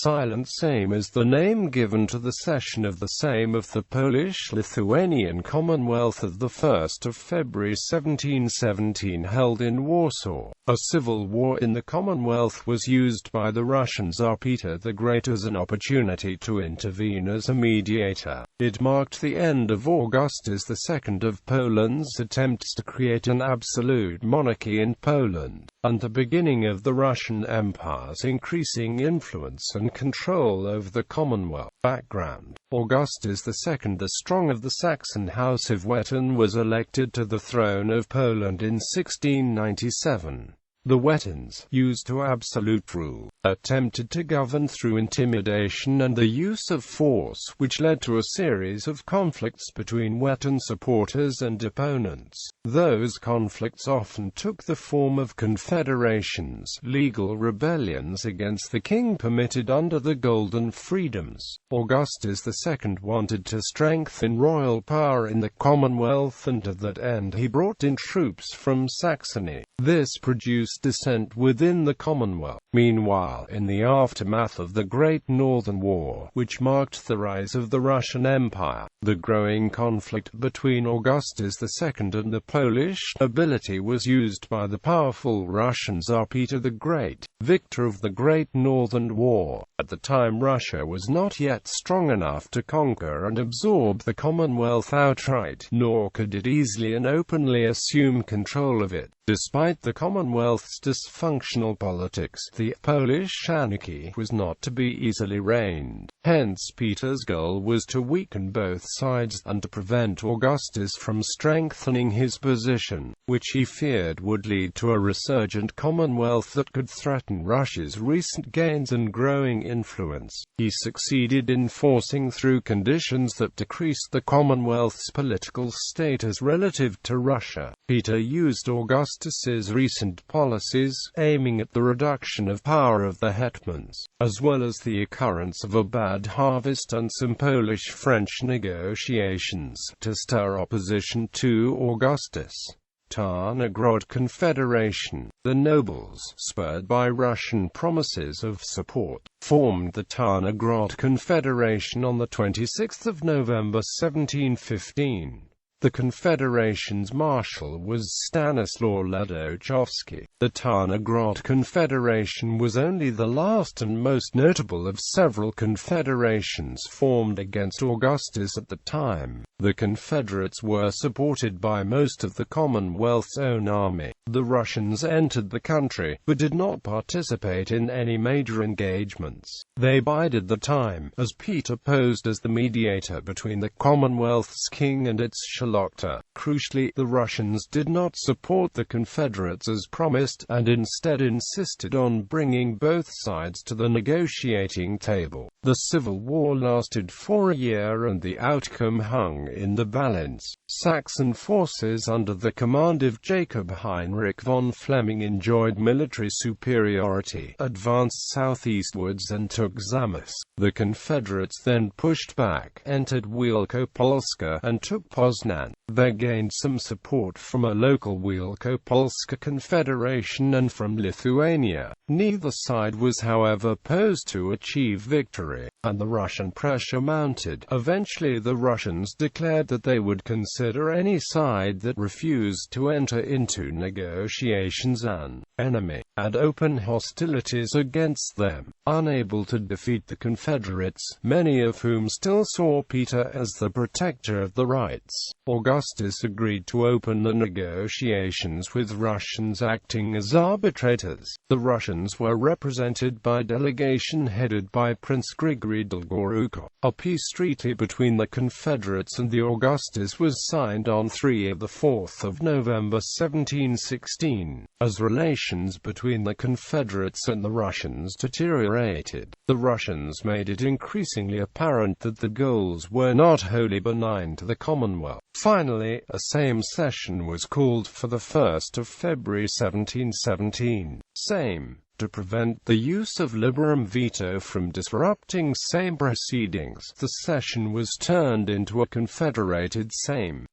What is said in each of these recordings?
Silent Sejm is the name given to the session of the Sejm of the Polish-Lithuanian Commonwealth of 1 February 1717 held in Warsaw. A civil war in the Commonwealth was used by the Russian Tsar Peter the Great as an opportunity to intervene as a mediator. It marked the end of Augustus II of Poland's attempts to create an absolute monarchy in Poland, and the beginning of the Russian Empire's increasing influence and control over the Commonwealth. Background: Augustus II, the Strong of the Saxon House of Wettin, was elected to the throne of Poland in 1697. The Wettins, used to absolute rule, attempted to govern through intimidation and the use of force, which led to a series of conflicts between Wettin supporters and opponents. Those conflicts often took the form of confederations, legal rebellions against the king permitted under the Golden Freedoms. Augustus II wanted to strengthen royal power in the Commonwealth, and to that end he brought in troops from Saxony. This produced dissent within the Commonwealth. Meanwhile, in the aftermath of the Great Northern War, which marked the rise of the Russian Empire, the growing conflict between Augustus II and the Polish nobility was used by the powerful Russian Tsar Peter the Great, victor of the Great Northern War. At the time, Russia was not yet strong enough to conquer and absorb the Commonwealth outright, nor could it easily and openly assume control of it. Despite the Commonwealth's dysfunctional politics, the Polish anarchy was not to be easily reigned. Hence, Peter's goal was to weaken both sides, and to prevent Augustus from strengthening his position, which he feared would lead to a resurgent Commonwealth that could threaten Russia's recent gains and growing influence. He succeeded in forcing through conditions that decreased the Commonwealth's political status relative to Russia. Peter used Augustus's recent policies, aiming at the reduction of power of the hetmans, as well as the occurrence of a bad harvest and some Polish-French negotiations, to stir opposition to Augustus. Tarnogrod Confederation. The nobles, spurred by Russian promises of support, formed the Tarnogrod Confederation on 26 November 1715. The Confederation's marshal was Stanislaw Ledóchowski. The Tarnogrod Confederation was only the last and most notable of several confederations formed against Augustus at the time. The Confederates were supported by most of the Commonwealth's own army. The Russians entered the country, but did not participate in any major engagements. They bided the time, as Peter posed as the mediator between the Commonwealth's king and its Szlachta. Crucially, the Russians did not support the Confederates as promised, and instead insisted on bringing both sides to the negotiating table. The civil war lasted for a year, and the outcome hung in the balance. Saxon forces under the command of Jacob Heinrich von Flemming enjoyed military superiority, advanced southeastwards and took Zamość. The Confederates then pushed back, entered Wielkopolska, and took Poznan. They gained some support from a local Wielkopolska confederation and from Lithuania. Neither side was, however, posed to achieve victory, and the Russian pressure mounted. Eventually, the Russians declared that they would consider any side that refused to enter into negotiations an enemy, and open hostilities against them. Unable to defeat the Confederates, many of whom still saw Peter as the protector of the rights, Augustus agreed to open the negotiations with Russians acting as arbitrators. The Russians were represented by a delegation headed by Prince Grigory Dolgorukov. A peace treaty between the Confederates and the Augustus was signed on 4 November 1716. As relations between the Confederates and the Russians deteriorated, the Russians made it increasingly apparent that the goals were not wholly benign to the Commonwealth. Finally, a Sejm session was called for 1 February 1717. Sejm. To prevent the use of liberum veto from disrupting Sejm proceedings, the session was turned into a confederated Sejm.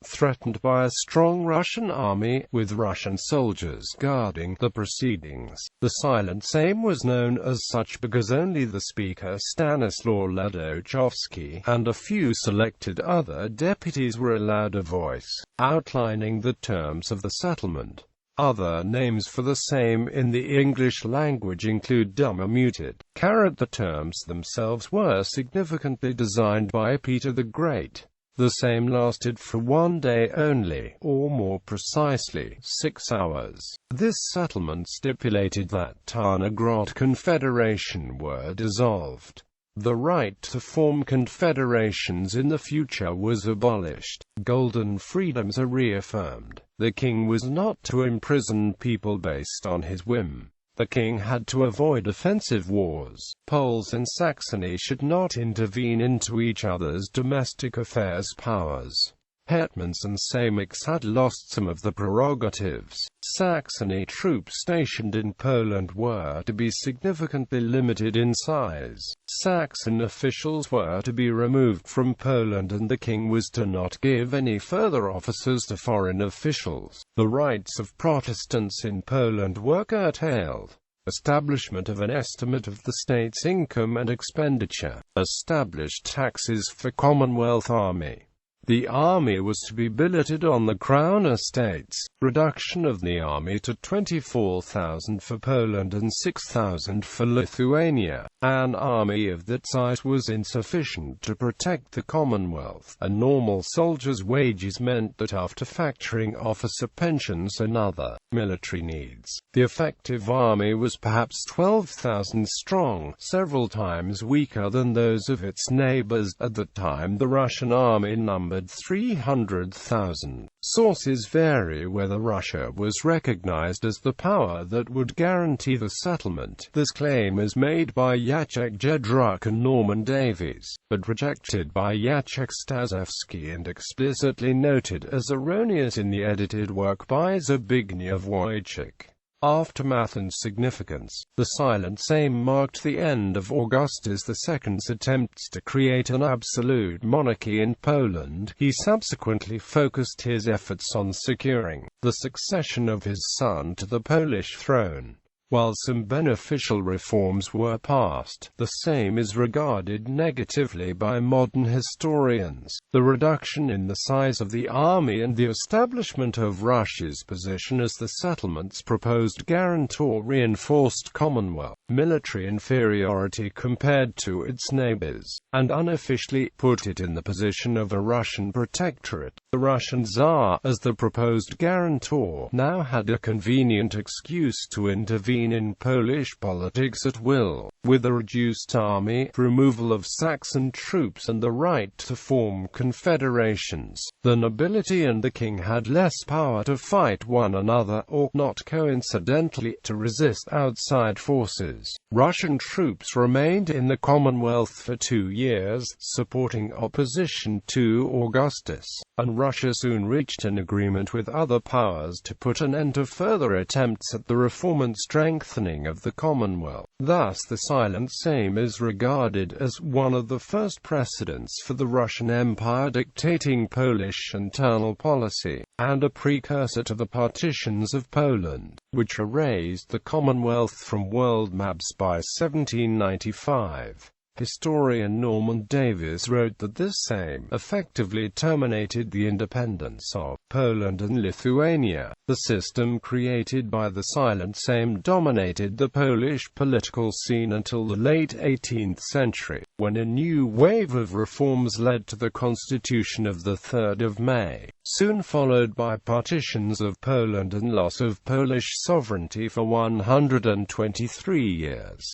threatened by a strong Russian army, with Russian soldiers guarding the proceedings. The silent Sejm was known as such because only the Speaker Stanislaw Ledóchowski and a few selected other deputies were allowed a voice, outlining the terms of the settlement. Other names for the Sejm in the English language include dumb or muted. The terms themselves were significantly designed by Peter the Great. The Sejm lasted for 1 day only, or more precisely, 6 hours. This settlement stipulated that Tarnograd Confederation were dissolved. The right to form confederations in the future was abolished. Golden freedoms are reaffirmed. The king was not to imprison people based on his whim. The king had to avoid offensive wars. Poles in Saxony should not intervene into each other's domestic affairs. Powers. Hetmans and Sejmiks had lost some of the prerogatives. Saxony troops stationed in Poland were to be significantly limited in size. Saxon officials were to be removed from Poland, and the king was to not give any further offices to foreign officials. The rights of Protestants in Poland were curtailed. Establishment of an estimate of the state's income and expenditure. Established taxes for Commonwealth Army. The army was to be billeted on the Crown estates. Reduction of the army to 24,000 for Poland and 6,000 for Lithuania. An army of that size was insufficient to protect the Commonwealth. A normal soldier's wages meant that after factoring officer pensions and other military needs, the effective army was perhaps 12,000 strong, several times weaker than those of its neighbors. At the time, the Russian army numbered 300,000. Sources vary whether Russia was recognized as the power that would guarantee the settlement. This claim is made by Jacek Jedrzuk and Norman Davies, but rejected by Jacek Staszewski and explicitly noted as erroneous in the edited work by Zbigniew Wojcik. Aftermath and significance. The silent Sejm marked the end of Augustus II's attempts to create an absolute monarchy in Poland. He subsequently focused his efforts on securing the succession of his son to the Polish throne. While some beneficial reforms were passed, the Sejm is regarded negatively by modern historians. The reduction in the size of the army and the establishment of Russia's position as the settlement's proposed guarantor reinforced Commonwealth military inferiority compared to its neighbors, and unofficially put it in the position of a Russian protectorate. The Russian Tsar, as the proposed guarantor, now had a convenient excuse to intervene in Polish politics at will. With a reduced army, removal of Saxon troops and the right to form confederations, the nobility and the king had less power to fight one another, or, not coincidentally, to resist outside forces. Russian troops remained in the Commonwealth for 2 years, supporting opposition to Augustus, and Russia soon reached an agreement with other powers to put an end to further attempts at the reform and strengthening of the Commonwealth. Thus the silent Sejm is regarded as one of the first precedents for the Russian Empire dictating Polish internal policy, and a precursor to the partitions of Poland, which erased the Commonwealth from world maps by 1795. Historian Norman Davies wrote that this Sejm effectively terminated the independence of Poland and Lithuania. The system created by the silent Sejm dominated the Polish political scene until the late 18th century, when a new wave of reforms led to the Constitution of the 3rd of May, soon followed by partitions of Poland and loss of Polish sovereignty for 123 years.